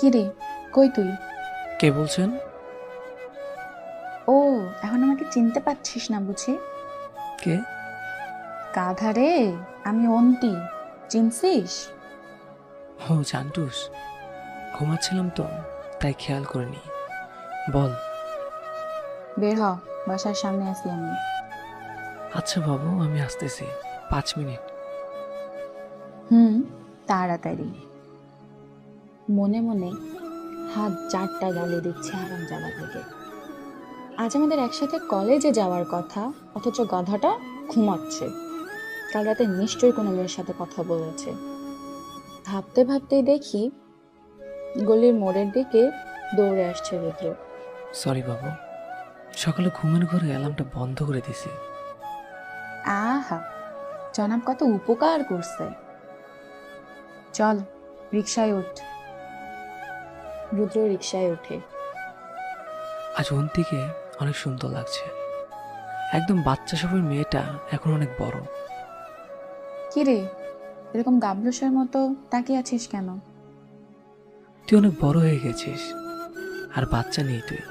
কি রে, কই তুই? কে বলছেন? ও, এখন আমাকে চিনতে পারছিস না বুঝি? কে? গাধা রে, আমি অন্তি। চিনছিস? ও জান্টুস, ঘুমাচ্ছিলাম তো, তাই খেয়াল করিনি। বল। বের হ, বাসার সামনে আছি আমি। আচ্ছা বাবু, আমি আসতেছি। 5 মিনিট। হুম, তাড়াতাড়ি। মনে মনে হাত চারটা গালে দিচ্ছে হারাম জাদা থেকে। আজ আমাদের একসাথে কলেজে যাওয়ার কথা, অথচ গাধাটা ঘুমাচ্ছে। কাল রাতে নিশ্চয়ই কোনো মেয়ের সাথে কথা বলেছে। ভাবতে ভাবতেই দেখি গলির মোড়ের দিকে দৌড়ে আসছে রুদ্র। সরি বাবু, সকালে ঘুমের ঘরে অ্যালার্মটা বন্ধ করে দিছি। আহা, জনাব কত উপকার করছে। চল, রিকশায় উঠ। রুদ্র রিকশায় ওঠে। আজ অন্তিকে অনেক সুন্দর লাগছে। একদম বাচ্চা সবের মেয়েটা এখন অনেক বড়। কি রে, এরকম গাবলুসের মতো তাকিয়ে আছিস কেন? তুই অনেক বড় হয়ে গেছিস, আর বাচ্চা নেই তুই।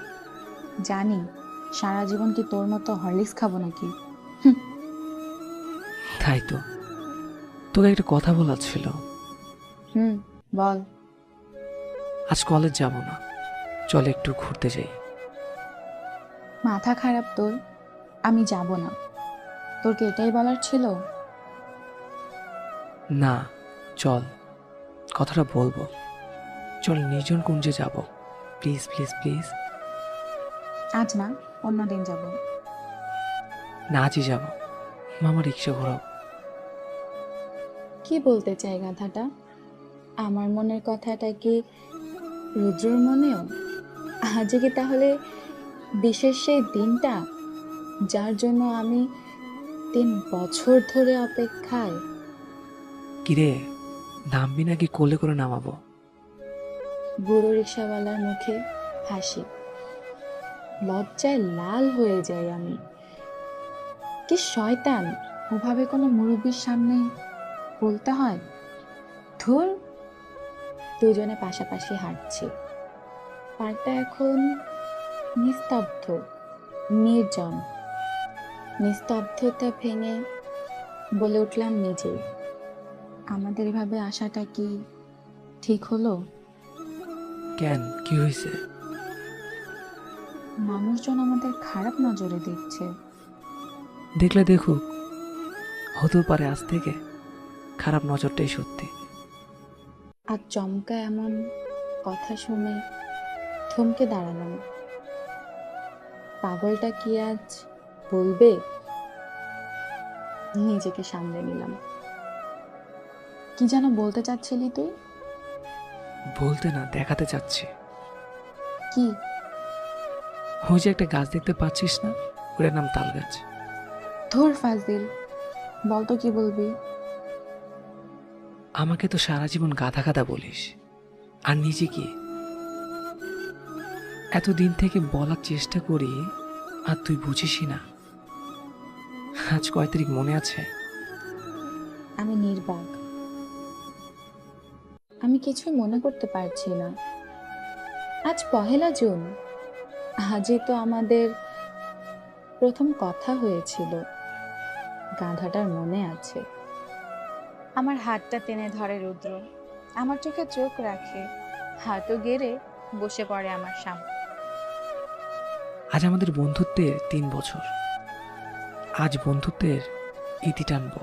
জানি, সারা জীবন কি তোর মতো হরলিক্স খাবো নাকি? হুঁ। তাই তো, তোকে একটা কথা বলার ছিল। হুম, বল। আজ কলেজ যাব না, চল একটু ঘুরতে যাই। মাথা খারাপ তোর? আমি যাব না। তোর কি এটাই বলার ছিল? না, চল, কথাটা বলবো। চল নির্জন কুঞ্জে যাব, প্লিজ প্লিজ প্লিজ। আজ না, অন্যদিন যাব। না, আজই যাব। মামা রিক্সা ঘোরাও। কি বলতে চাই গাধাটা? আমার মনের কথাটা কি রুদ্রর মনেও? আজ কি তাহলে বিশেষ সেই দিনটা, যার জন্য আমি 3 বছর ধরে অপেক্ষায়? কিরে, নামবি নাকি কোলে করে নামাবো? বুড়ো রিক্সাওয়ালার মুখে হাসি। লজ্জায় লাল হয়ে যাই আমি। কি শয়তান, ওভাবে কোনো মুরব্বির সামনে বলতে হয়? ধুর। দুজনে পাশাপাশি হাঁটছি। পার্কটা এখন নিস্তব্ধ, নির্জন। নিস্তব্ধতা ভেঙে বলে উঠলাম নিজেই, আমাদের এভাবে আসাটা কি ঠিক হলো? কেন, কি হয়েছে? মানুষজন আমাদের খারাপ নজরে দেখছে। দেখলে দেখুক, হতেও পারে আজ থেকে খারাপ নজরটাই সত্যি। আর চমকা এমন কথা শুনে থমকে দাঁড়ালাম। পাগলটা কি আজ বলবে? নিজেকে সামলে নিলাম। কি যেন বলতে চাচ্ছিলি তুই? বলতে না, দেখাতে চাচ্ছি। কি? ওই যে একটা গাছ দেখতে পাচ্ছিস না, ওটার নাম তাল গাছ। ধুর ফাজিল, বল তো কি বলবি? আমাকে তো সারা জীবন গাধা গাধা বলিস, আর নিজে কি এতদিন থেকে বলার চেষ্টা করি, আর তুই বুঝিসই না। আজ কয় তারিখ মনে আছে? আমি নির্বাক। আমি কিছুই মনে করতে পারছি না। আজ 1লা জুন। আজই তো আমাদের প্রথম কথা হয়েছিল। গাধাটার মনে আছে। আমার হাতটা টেনে ধরে রুদ্র। আমার চোখে চোখ রাখে, হাতও গেড়ে বসে পড়ে আমার সামনে। আজ আমাদের বন্ধুত্বের 3 বছর। আজ বন্ধুত্বের ইতি টানবো,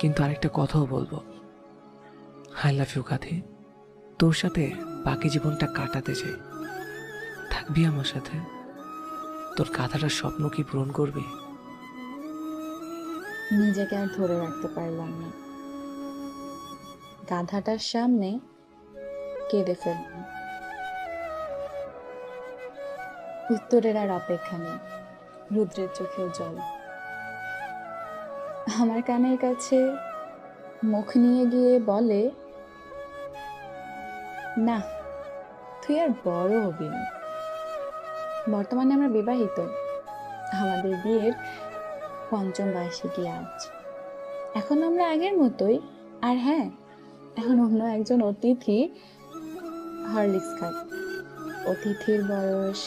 কিন্তু আরেকটা কথাও বলবো। আই লাভ ইউ গাধি। তোর সাথে বাকি জীবনটা কাটাতে চাই। থাকবি আমার সাথে? তোর গাধাটার স্বপ্ন কি পূরণ করবি? নিজেকে আর ধরে রাখতে পারলাম না। গাধাটার সামনে কেঁদে ফেললাম। উত্তরের আর অপেক্ষা নেই। রুদ্রের চোখেও জল। আমার কানের কাছে মুখ নিয়ে গিয়ে বলে, না, তুই আর বড় হবি না। বর্তমানে আমরা বিবাহিত। আমাদের বিয়ের 5ম বার্ষিকী আজ। এখন আমরা আগের মতোই। আর হ্যাঁ, এখন অন্য একজন অতিথি হরলিক্স খায়। অতিথির বয়স